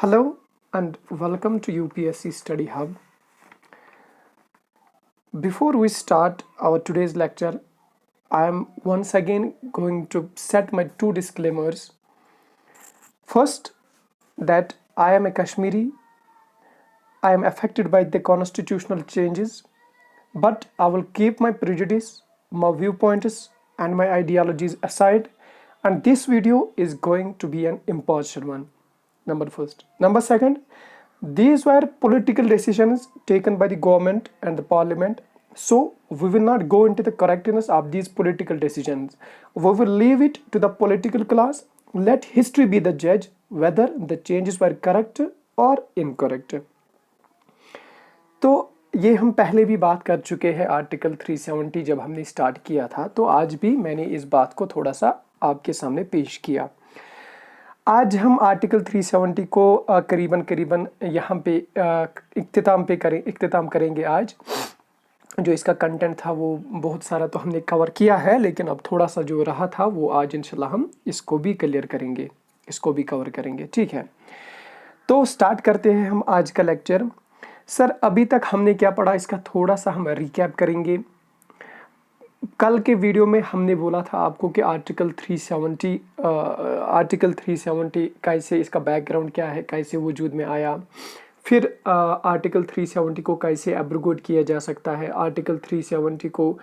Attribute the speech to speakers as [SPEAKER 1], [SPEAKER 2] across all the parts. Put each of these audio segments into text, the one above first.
[SPEAKER 1] Hello and welcome to UPSC Study Hub. Before we start our today's lecture, I am once again going to set my two disclaimers. First, that I am a Kashmiri. I am affected by the constitutional changes, but I will keep my prejudice, my viewpoints, and my ideologies aside, and this video is going to be an impartial one. Number first. Number second, these were political decisions taken by the government and the parliament. So we will not go into the correctness of these political decisions. We will leave it to the political class. Let history be the judge whether the changes were correct or incorrect. तो ये हम पहले भी बात कर चुके हैं article 370 जब हमने स्टार्ट किया था, तो आज भी मैंने इस बात को थोड़ा सा आपके सामने पेश किया। आज हम आर्टिकल 370 को करीबन यहाँ पे इख्तिताम करेंगे। आज जो इसका कंटेंट था वो बहुत सारा तो हमने कवर किया है, लेकिन अब थोड़ा सा जो रहा था वो आज इंशाल्लाह हम इसको भी क्लियर करेंगे, इसको भी कवर करेंगे। ठीक है, तो स्टार्ट करते हैं हम आज का लेक्चर। सर अभी तक हमने क्या पढ़ा, इसका थोड़ा सा हम रिकैप करेंगे। कल के वीडियो में हमने बोला था आपको कि आर्टिकल 370 कैसे, इसका बैकग्राउंड क्या है, कैसे वजूद में आया, फिर आर्टिकल 370 को कैसे एब्रोगेट किया जा सकता है, आर्टिकल 370 को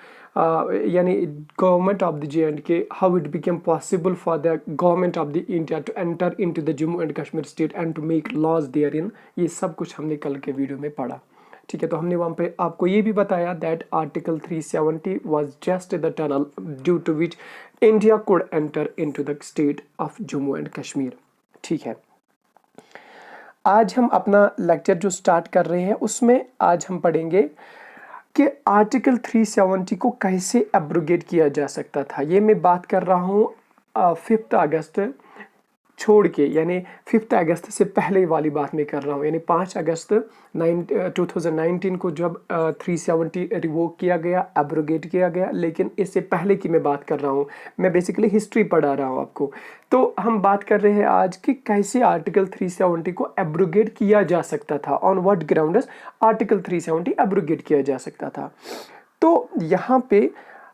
[SPEAKER 1] यानी government of the JNK, how it became possible for the government of the India to enter into the Jammu and Kashmir state and to make laws therein. ये सब कुछ हमने कल के वीडियो में पढ़ा। ठीक है, तो हमने वहाँ पे आपको ये भी बताया that article 370 was just the tunnel due to which India could enter into the state of Jammu and Kashmir. ठीक है, आज हम अपना लेक्चर जो स्टार्ट कर रहे हैं उसमें आज हम पढ़ेंगे कि आर्टिकल 370 को कैसे एब्रोगेट किया जा सकता था। ये मैं बात कर रहा हूँ 5 अगस्त छोड़ के, यानी 5 अगस्त से पहले वाली बात मैं कर रहा हूँ, यानी 5 अगस्त 2019 को जब 370 रिवोक किया गया, एब्रोगेट किया गया, लेकिन इससे पहले की मैं बात कर रहा हूँ। मैं बेसिकली हिस्ट्री पढ़ा रहा हूँ आपको। तो हम बात कर रहे हैं आज कि कैसे आर्टिकल 370 को एब्रोगेट किया जा सकता था, on what grounds article 370 abrogate किया जा सकता था। तो यहाँ पे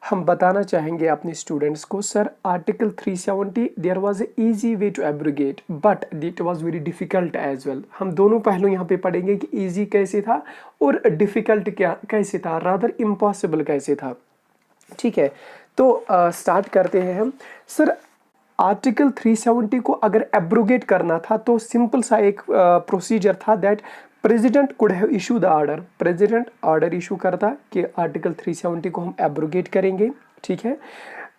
[SPEAKER 1] हम बताना चाहेंगे अपने स्टूडेंट्स को, sir article 370 there was a easy way to abrogate but it was very difficult as well. हम दोनों पहलू यहाँ पे पढ़ेंगे कि इजी कैसे था और डिफिकल्ट कैसे था, रादर इम्पॉसिबल कैसे था। ठीक है, तो स्टार्ट करते हैं हम। सर आर्टिकल 370 को अगर एब्रोगेट करना था तो सिंपल सा एक प्रोसीजर था that president could have issue the order. President order issue करता कि आर्टिकल 370 को हम एब्रोगेट करेंगे। ठीक है,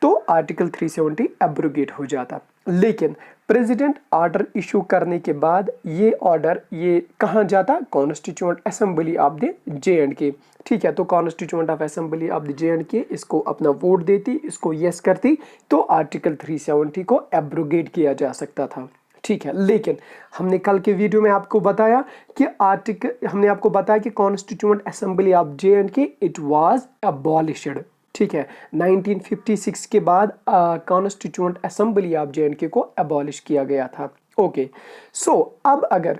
[SPEAKER 1] तो आर्टिकल 370 एब्रोगेट हो जाता। लेकिन प्रेसिडेंट ऑर्डर इशू करने के बाद ये ऑर्डर ये कहाँ जाता, constituent assembly of the JNK। ठीक है, तो constituent of assembly of the JNK इसको अपना वोट देती, इसको यस करती, तो आर्टिकल 370 को एब्रोगेट किया जा सकता था। ठीक है, लेकिन हमने कल के वीडियो में आपको बताया कि constituent assembly of JNK it was abolished. ठीक है, 1956 के बाद कॉन्स्टिट्यूएंट असेंबली ऑफ JNK को अबॉलिश किया गया था। ओके, सो अब अगर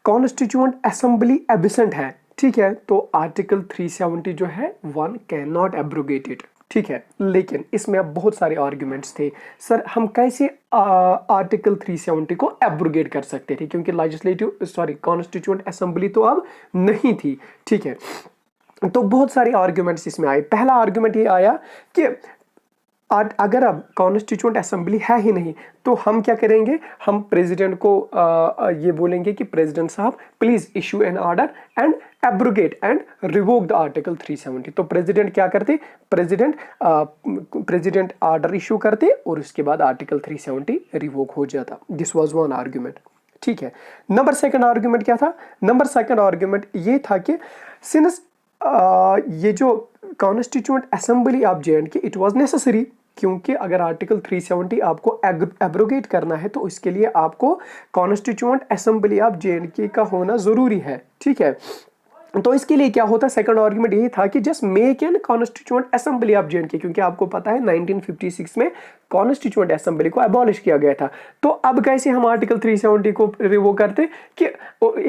[SPEAKER 1] कॉन्स्टिट्यूएंट असेंबली एब्सेंट है, ठीक है, तो आर्टिकल 370 जो है one can not abrogate it. ठीक है, लेकिन इसमें अब बहुत सारे आर्ग्यूमेंट्स थे। सर हम कैसे आर्टिकल 370 को एब्रोगेट कर सकते थे, क्योंकि कॉन्स्टिट्यूएंट असेंबली तो अब नहीं थी। ठीक है, तो बहुत सारे आर्ग्यूमेंट्स इसमें आए। पहला आर्ग्यूमेंट ये आया कि अगर अब कॉन्स्टिट्यूएंट असेंबली है ही नहीं तो हम क्या करेंगे, हम प्रेसिडेंट को ये बोलेंगे कि प्रेसिडेंट साहब please issue an order and abrogate and revoke the article 370। तो प्रेसिडेंट क्या करते, प्रेसिडेंट ऑर्डर इशू करते और उसके बाद आर्टिकल 370 रिवोक हो जाता। This was one argument. ठीक है, नंबर सेकंड आर्ग्यूमेंट क्या था, नंबर सेकंड आर्ग्यूमेंट ये था कि सिंस ये जो constituent assembly of JNK it was necessary, क्योंकि अगर आर्टिकल 370 आपको एब्रोगेट करना है तो इसके लिए आपको कॉन्स्टिट्यूएंट असेंबली ऑफ JNK का होना जरूरी है। ठीक है, तो इसके लिए क्या होता है, सेकंड आर्गुमेंट ये था कि just make an constituent assembly of J, क्योंकि आपको पता है 1956 में कॉन्स्टिट्यूएंट असेंबली को अबॉलिश किया गया था। तो अब कैसे हम आर्टिकल 370 को रिवो करते कि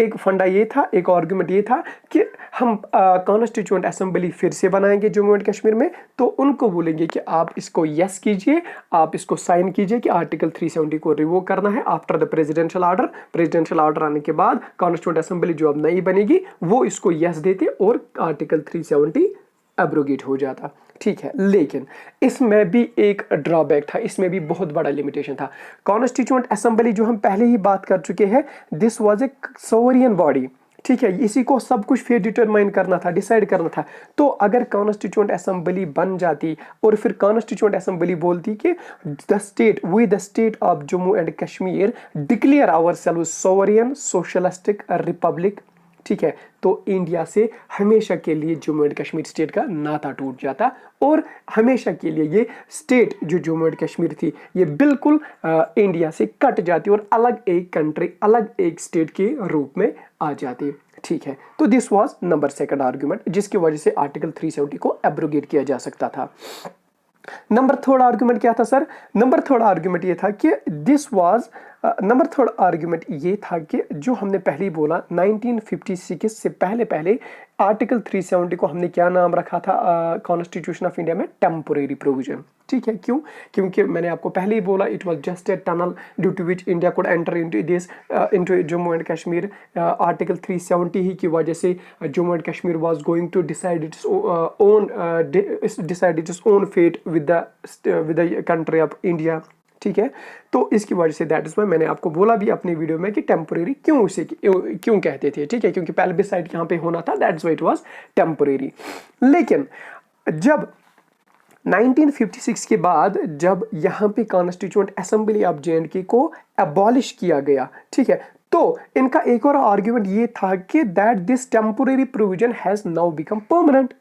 [SPEAKER 1] एक फंडा ये था, एक आर्गुमेंट ये था कि हम कॉन्स्टिट्यूएंट असेंबली फिर से बनाएंगे जम्मू एंड कश्मीर में, तो उनको बोलेंगे कि आप इसको यस कीजिए, आप इसको साइन कीजिए कि आर्टिकल 370 को रिवो करना है आफ्टर द प्रेसिडेंशियल ऑर्डर आने के बाद कॉन्स्टिट्यूएंट असेंबली जो अब नई बनेगी वो इसको यस देते और आर्टिकल 370 एब्रोगेट हो जाता। ठीक है, लेकिन इसमें भी एक ड्रॉबैक था, इसमें भी बहुत बड़ा लिमिटेशन था। कॉन्स्टिट्यूएंट असेंबली जो हम पहले ही बात कर चुके हैं, this was A sovereign body. ठीक है, इसी को सब कुछ फिर डिटरमाइन करना था, डिसाइड करना था। तो अगर कॉन्स्टिट्यूएंट असेंबली बन जाती और फिर कॉन्स्टिट्यूएंट असेंबली बोलती कि the state of Jammu and Kashmir declare ourselves sovereign socialistic Republic, ठीक है, तो इंडिया से हमेशा के लिए जम्मू एंड कश्मीर स्टेट का नाता टूट जाता और हमेशा के लिए ये स्टेट जो जम्मू एंड कश्मीर थी ये बिल्कुल इंडिया से कट जाती और अलग एक कंट्री, अलग एक स्टेट के रूप में आ जाती। ठीक है, तो this was number second argument जिसकी वजह से आर्टिकल 370 को एब्रोगेट किया जा सकता था। नंबर थर्ड आर्गुमेंट क्या था सर? नंबर थर्ड आर्गुमेंट ये था कि नंबर थर्ड आर्गुमेंट ये था कि जो हमने पहले ही बोला 1956 से पहले आर्टिकल 370 को हमने क्या नाम रखा था कॉन्स्टिट्यूशन ऑफ इंडिया में? Temporary provision. ठीक है, क्यों? क्योंकि मैंने आपको पहले ही बोला it was just a tunnel due to which India could enter into Jammu and Kashmir. Article 370 ही की वजह से Jammu and Kashmir was going to decide its own fate with the country of India. ठीक है, तो इसकी वजह से दैट इज वाई मैंने आपको बोला भी अपनी वीडियो में कि टेम्पोरेरी क्यों कहते थे। ठीक है, क्योंकि प्लेबिसाइड यहाँ पे होना था, that's why it was temporary. लेकिन जब 1956 के बाद जब यहाँ पे कॉन्स्टिट्यूएंट असेंबली ऑफ जे को अबॉलिश किया गया, ठीक है, तो इनका एक और आर्ग्यूमेंट ये था कि that this temporary provision has now become permanent,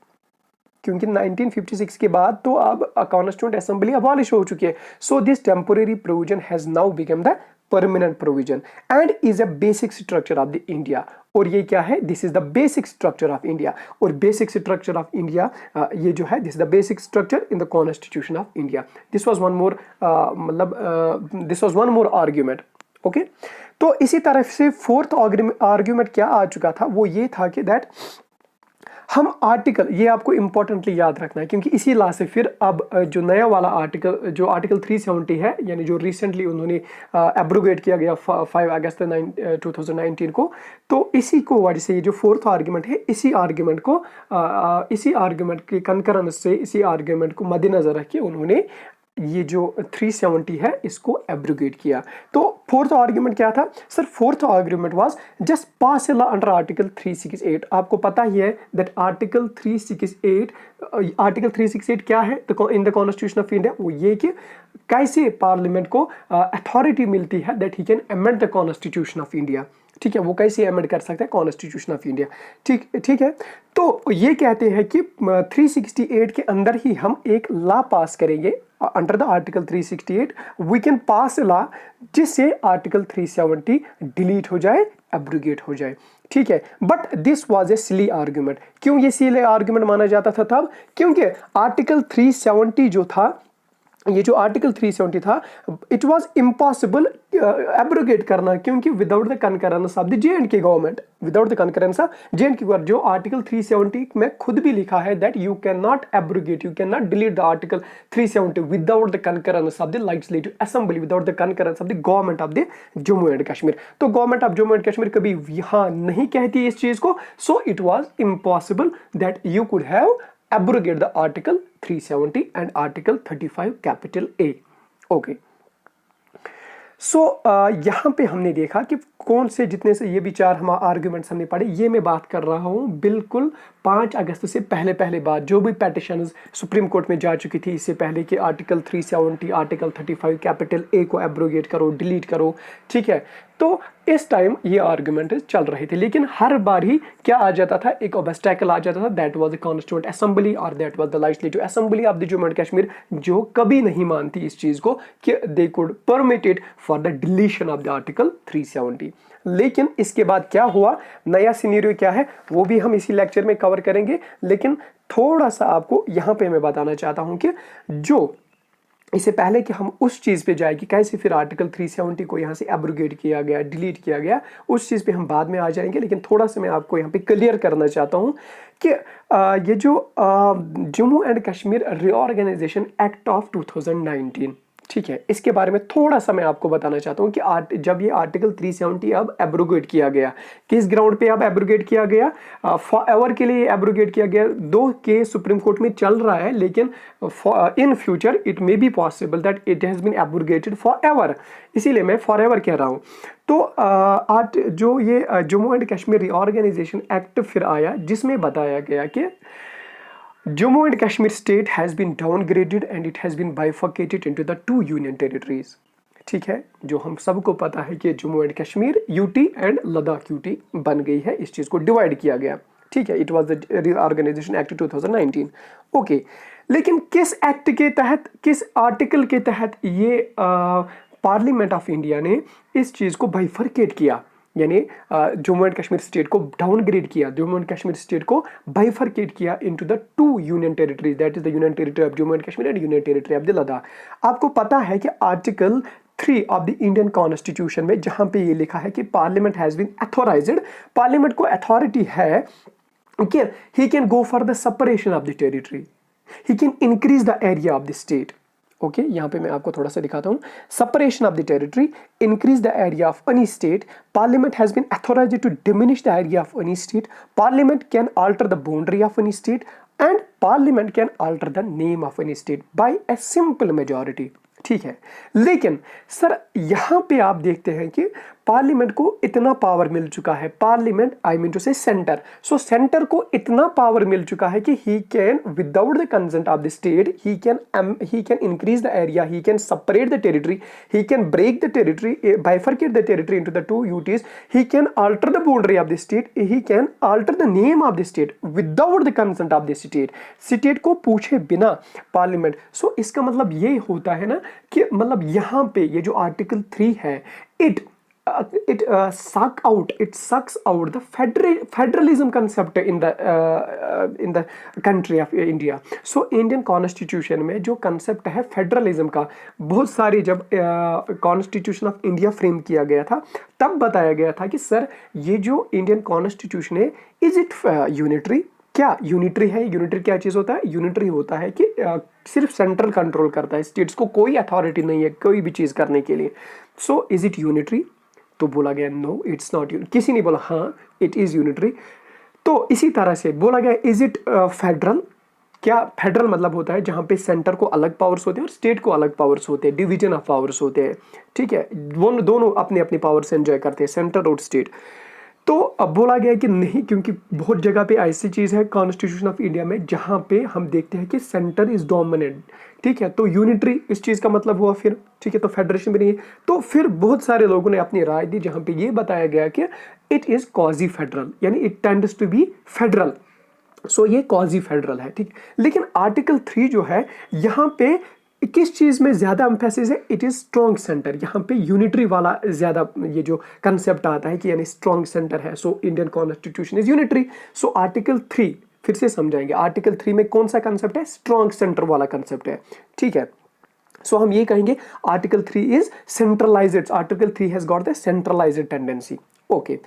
[SPEAKER 1] क्योंकि 1956 के बाद तो अब कॉन्स्टिट्यूएंट असेंबली अबॉलिश हो चुकी है। So this temporary provision has now become the permanent provision and is a basic structure of the India. और ये क्या है? This is the basic structure of India. और बेसिक स्ट्रक्चर ऑफ इंडिया ये जो है this is the basic structure in the constitution of India. This was one more argument. Okay, तो इसी तरह से फोर्थ आर्ग्यूमेंट क्या आ चुका था? वो ये था कि दैट हम आर्टिकल, ये आपको इंपॉर्टेंटली याद रखना है क्योंकि इसी लॉ से फिर अब जो नया वाला आर्टिकल जो आर्टिकल 370 है, यानी जो रिसेंटली उन्होंने एब्रोगेट किया गया 5 अगस्त 2019 को, तो इसी को वजह से ये जो फोर्थ आर्ग्यूमेंट है इसी आर्ग्यूमेंट के कंकरेंस से, इसी आर्ग्यूमेंट को मद्देनजर रख के उन्होंने ये जो 370 है इसको एब्रोगेट किया। तो फोर्थ आर्ग्यूमेंट क्या था sir? Fourth argument was just pass a law under article 368। आपको पता ही है दैट आर्टिकल 368 क्या है in the constitution of India? वो ये कि कैसे पार्लियामेंट को अथॉरिटी मिलती है that he can amend the constitution of India. ठीक है, वो कैसे अमेंड कर सकते हैं कॉन्स्टिट्यूशन ऑफ इंडिया। ठीक है, तो ये कहते हैं कि 368 के अंदर ही हम एक लॉ पास करेंगे। Under the article 368 we can pass a law जिससे आर्टिकल 370 डिलीट हो जाए, एब्रोगेट हो जाए। ठीक है, but this was a silly argument. क्यों ये सिली आर्ग्यूमेंट माना जाता था तब? क्योंकि आर्टिकल 370 जो था, ये जो आर्टिकल 370 था, इट वाज इम्पॉसिबल एब्रोगेट करना, क्योंकि without the concurrence of the J and K government, without the concurrence of J and K government, जो आर्टिकल 370 में खुद भी लिखा है that you can not abrogate, you can not delete the article 370 without the concurrence of the legislative assembly, without the concurrence of the government of the Jammu and Kashmir. तो government of Jammu and Kashmir कभी यहाँ नहीं कहती इस चीज को, so it was impossible that you could have abrogate the article 370 and article 35 capital A. Okay. सो यहाँ पे हमने देखा कि कौन से जितने से ये भी चार हम आर्ग्यूमेंट्स हमने पढ़े, ये मैं बात कर रहा हूँ बिल्कुल 5 अगस्त से पहले बात जो भी पेटिशंस सुप्रीम कोर्ट में जा चुकी थी इससे पहले कि आर्टिकल 370 आर्टिकल 35 कैपिटल ए को एब्रोगेट करो, डिलीट करो। ठीक है, तो इस टाइम ये आर्गुमेंट चल रहे थे, लेकिन हर बार ही क्या आ जाता था, एक ऑब्स्टैकल आ जाता था, that was the constituent assembly और that was the legislative assembly of the Jammu and Kashmir, जो कभी नहीं मानती इस चीज को कि they could permit it for the deletion of the article 370। लेकिन इसके बाद क्या हुआ, नया सिनेरियो क्या है, वो भी हम इसी लेक्चर में कवर करेंगे। लेकिन थोड़ा सा आपको यहां पे मैं बताना चाहता हूं कि जो इससे पहले कि हम उस चीज़ पे जाए कि कैसे फिर आर्टिकल 370 को यहाँ से एब्रोगेट किया गया, डिलीट किया गया, उस चीज़ पे हम बाद में आ जाएंगे। लेकिन थोड़ा सा मैं आपको यहाँ पे क्लियर करना चाहता हूँ कि ये जो Jammu and Kashmir reorganisation act of 2019, ठीक है, इसके बारे में थोड़ा सा मैं आपको बताना चाहता हूँ कि जब ये आर्टिकल 370 अब एब्रोगेट किया गया, किस ग्राउंड पे अब एब्रोगेट किया गया, फॉरएवर के लिए एब्रोगेट किया गया। 2 केस सुप्रीम कोर्ट में चल रहा है, लेकिन in future it may be possible that it has been abrogated forever, इसीलिए मैं फॉरएवर कह रहा हूँ। तो आज जो ये Jammu and Kashmir reorganisation act फिर आया, जिसमें बताया गया कि Jammu and Kashmir state has been downgraded and it has been bifurcated into the 2 union territories। ठीक है, जो हम सबको पता है कि Jammu and Kashmir UT and Ladakh UT बन गई है, इस चीज को डिवाइड किया गया। ठीक है, it was the reorganisation act 2019। Okay, लेकिन किस एक्ट के तहत, किस आर्टिकल के तहत ये पार्लियामेंट ऑफ इंडिया ने इस चीज को बाइफरकेट किया, यानी जम्मू एंड कश्मीर स्टेट को डाउनग्रेड किया, जम्मू एंड कश्मीर स्टेट को बाइफरकेट किया into the 2 union territories, that is the union territory of Jammu and Kashmir and union territory of the Ladakh. आपको पता है कि article 3 of the Indian constitution में जहां पे ये लिखा है कि parliament has been authorised, parliament को अथॉरिटी है कि he can go for the separation of the territory, he can increase the area of the state. Okay, यहाँ पे मैं आपको थोड़ा सा दिखाता हूँ। Separation of the territory, increase the area of any state, parliament has been authorised to diminish the area of any state, parliament can alter the boundary of any state and parliament can alter the name of any state by a simple majority. ठीक है, लेकिन sir यहां पे आप देखते हैं कि parliament को इतना पावर मिल चुका है, parliament I mean to say centre, so centre को इतना पावर मिल चुका है कि he can without the consent of the state he can increase the area, he can separate the territory, he can break the territory, bifurcate the territory into the 2 UTs, he can alter the boundary of the state, he can alter the name of the state without the consent of the state, state को पूछे बिना parliament. सो इसका मतलब ये होता है ना कि मतलब यहां पे ये जो आर्टिकल 3 है, it sucks out the federalism concept in the country of India। So Indian Constitution में जो concept है फेडरलिज्म का, बहुत सारी जब कॉन्स्टिट्यूशन ऑफ इंडिया फ्रेम किया गया था तब बताया गया था कि सर ये जो इंडियन कॉन्स्टिट्यूशन है, इज इट यूनिटरी? क्या यूनिटरी है? यूनिटरी क्या चीज होता है? यूनिटरी होता है कि सिर्फ सेंट्रल कंट्रोल करता है, स्टेट्स को कोई अथॉरिटी नहीं है कोई भी चीज करने के लिए। So is it unitary? तो बोला गया नो इट्स नॉट यूनिटरी। किसी ने बोला हाँ इट इज यूनिटरी। तो इसी तरह से बोला गया इज इट फेडरल? क्या फेडरल मतलब होता है जहां पे सेंटर को अलग पावर्स होते हैं और स्टेट को अलग पावर्स होते हैं, डिवीजन ऑफ पावर्स होते हैं। ठीक है, वो दोनों अपने अपने पावर से एंजॉय करते हैं, सेंटर और स्टेट। तो अब बोला गया कि नहीं, क्योंकि बहुत जगह पे ऐसी चीज है कॉन्स्टिट्यूशन ऑफ इंडिया में जहां पे हम देखते हैं कि सेंटर इज डोमिनेंट। ठीक है, तो यूनिटरी इस चीज का मतलब हुआ फिर, ठीक है, तो फेडरेशन भी नहीं है। तो फिर बहुत सारे लोगों ने अपनी राय दी जहां पे ये बताया गया कि इट इज क्वाजी फेडरल, यानी it tends to be federal. So ये क्वाजी फेडरल है। ठीक, लेकिन आर्टिकल 3 जो है यहाँ पे किस चीज में ज्यादा एम्फेसिस है? It is strong centre. यहाँ पे यूनिटरी वाला ज्यादा ये जो कंसेप्ट आता है कि यानी स्ट्रॉन्ग सेंटर है। So Indian constitution is unitary. So article 3 फिर से समझाएंगे, आर्टिकल 3 में कौन सा कंसेप्ट है? स्ट्रॉन्ग सेंटर वाला कंसेप्ट है। ठीक है, सो हम ये कहेंगे article 3 is centralised, article 3 has got the centralised tendency. Okay,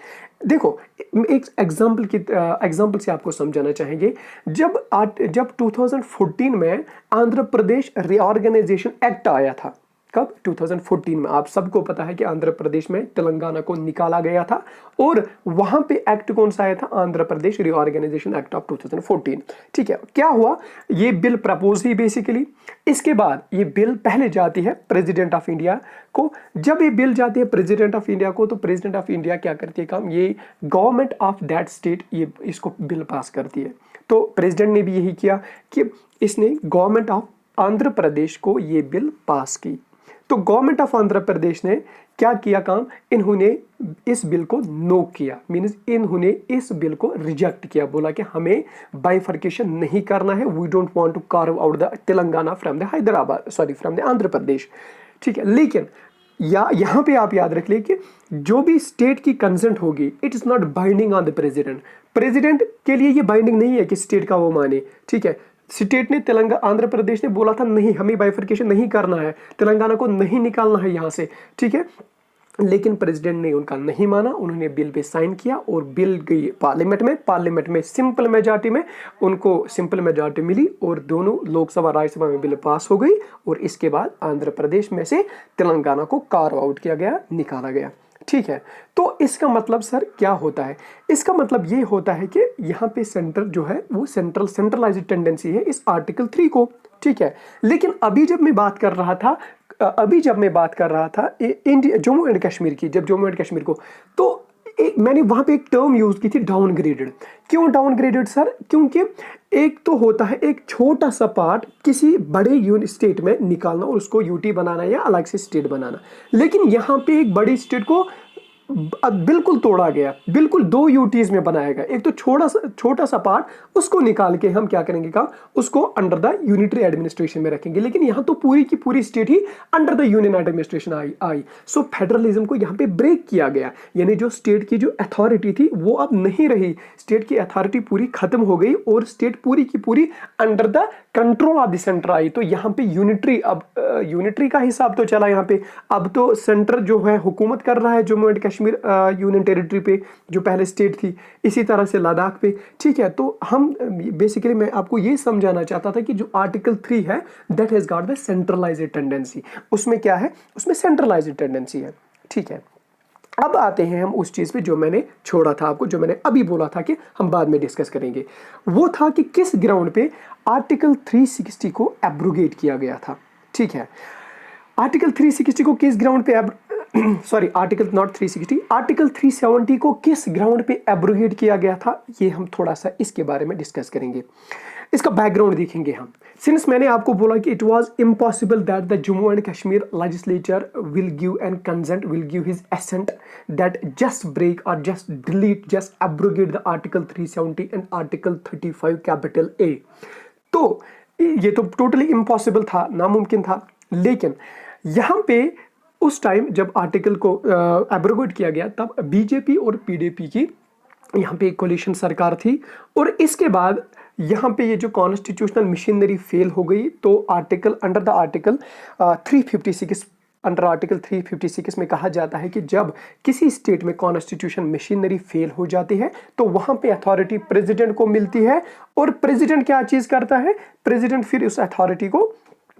[SPEAKER 1] देखो एक एग्जाम्पल से आपको समझाना चाहेंगे। जब 2014 में आंध्र प्रदेश रीऑर्गेनाइजेशन एक्ट आया था, कब? 2014 में। आप सबको पता है कि आंध्र प्रदेश में तेलंगाना को निकाला गया था और वहां पे एक्ट कौन सा आया था? Andhra Pradesh reorganisation act of 2014। ठीक है, क्या हुआ? ये बिल प्रपोज ही बेसिकली। इसके बाद ये बिल पहले जाती है प्रेसिडेंट ऑफ इंडिया को। जब ये बिल जाती है प्रेसिडेंट ऑफ इंडिया को, तो प्रेसिडेंट ऑफ इंडिया क्या करती है काम? ये गवर्नमेंट ऑफ दैट स्टेट ये इसको बिल पास करती है। तो प्रेसिडेंट ने भी यही किया कि इसने गवर्नमेंट ऑफ आंध्र प्रदेश को ये बिल पास की। तो गवर्नमेंट ऑफ आंध्र प्रदेश ने क्या किया काम, इन्होंने इस बिल को नो किया, मीन्स इन्होंने इस बिल को रिजेक्ट किया, बोला कि हमें बाइफर्केशन नहीं करना है, we don't want to carve out the Telangana from the Hyderabad, sorry from the Andhra Pradesh, ठीक है। लेकिन यहाँ पे आप याद रख ले कि जो भी स्टेट की कंसेंट होगी it is not binding on the president, president के लिए ये बाइंडिंग नहीं है कि स्टेट का वो माने, ठीक है। स्टेट ने तेलंगाना, आंध्र प्रदेश ने बोला था नहीं हमें बाइफर्केशन नहीं करना है, तेलंगाना को नहीं निकालना है यहाँ से, ठीक है। लेकिन प्रेसिडेंट ने उनका नहीं माना, उन्होंने बिल पे साइन किया और बिल गई पार्लियामेंट में सिंपल मेजॉरिटी में उनको सिंपल मेजॉरिटी मिली और दोनों लोकसभा राज्यसभा में बिल पास हो गई और इसके बाद आंध्र प्रदेश में से तेलंगाना को कार्व आउट किया गया, निकाला गया, ठीक है। तो इसका मतलब सर क्या होता है, इसका मतलब ये होता है कि यहाँ पे सेंटर जो है वो सेंट्रलाइज्ड टेंडेंसी है इस आर्टिकल 3 को, ठीक है। लेकिन अभी जब मैं बात कर रहा था इंडिया जम्मू एंड कश्मीर की, जब जम्मू एंड कश्मीर को, तो मैंने वहां पे एक टर्म यूज की थी डाउनग्रेडेड। क्यों डाउनग्रेडेड सर, क्योंकि एक तो होता है एक छोटा सा पार्ट किसी बड़े स्टेट में निकालना और उसको यूटी बनाना या अलग से स्टेट बनाना, लेकिन यहाँ पे एक बड़ी स्टेट को बिल्कुल तोड़ा गया, बिल्कुल 2 यूटीज में बनाया गया। एक तो छोटा सा पार्ट उसको निकाल के हम क्या करेंगे काम, उसको अंडर द यूनिटरी एडमिनिस्ट्रेशन में रखेंगे, लेकिन यहाँ तो पूरी की पूरी state he under the union administration I. So federalism को यहाँ पे ब्रेक किया गया, यानी जो स्टेट की जो अथॉरिटी थी वो अब नहीं रही, स्टेट की अथॉरिटी पूरी खत्म हो गई और स्टेट पूरी की पूरी under the control of the centre आई। तो यहाँ पे यूनिटरी का हिसाब तो चला, यहाँ पे अब तो सेंटर जो है हुकूमत कर रहा है Jammu and Kashmir union territory पे, जो पहले स्टेट थी, इसी तरह से लद्दाख पे, ठीक है। तो हम बेसिकली मैं आपको ये समझाना चाहता था कि जो आर्टिकल 3 है that has got the centralised tendency, उसमें क्या है, उसमें सेंट्रलाइज्ड टेंडेंसी है, ठीक है। अब आते हैं हम उस चीज पे जो मैंने छोड़ा था आपको, जो मैंने अभी बोला था कि हम बाद में डिस्कस करेंगे, वो था कि किस ग्राउंड पे आर्टिकल 360 को एब्रोगेट किया गया था, ठीक है। आर्टिकल 360 को किस ग्राउंड पे सॉरी आर्टिकल नॉट 360, आर्टिकल 370 को किस ग्राउंड पे एब्रोगेट किया गया था, ये हम थोड़ा सा इसके बारे में डिस्कस करेंगे, इसका बैकग्राउंड देखेंगे हम। सिंस मैंने आपको बोला कि it was impossible that the Jammu and Kashmir legislature will give and consent, will give his assent that just break और just delete, just abrogate the article 370 and article 35 capital A. तो ये तो टोटली इम्पॉसिबल था, नामुमकिन था। लेकिन यहाँ पे उस टाइम जब आर्टिकल को एब्रोगेट किया गया तब बीजेपी और पीडीपी की यहाँ पे एक कोलिशन सरकार थी और इसके बाद यहाँ पे ये जो कॉन्स्टिट्यूशनल मशीनरी फेल हो गई, तो article under the article 356 under article 356 में कहा जाता है कि जब किसी स्टेट में कॉन्स्टिट्यूशन मशीनरी फेल हो जाती है तो वहां पे अथॉरिटी प्रेसिडेंट को मिलती है और प्रेसिडेंट क्या चीज करता है, प्रेसिडेंट फिर उस अथॉरिटी को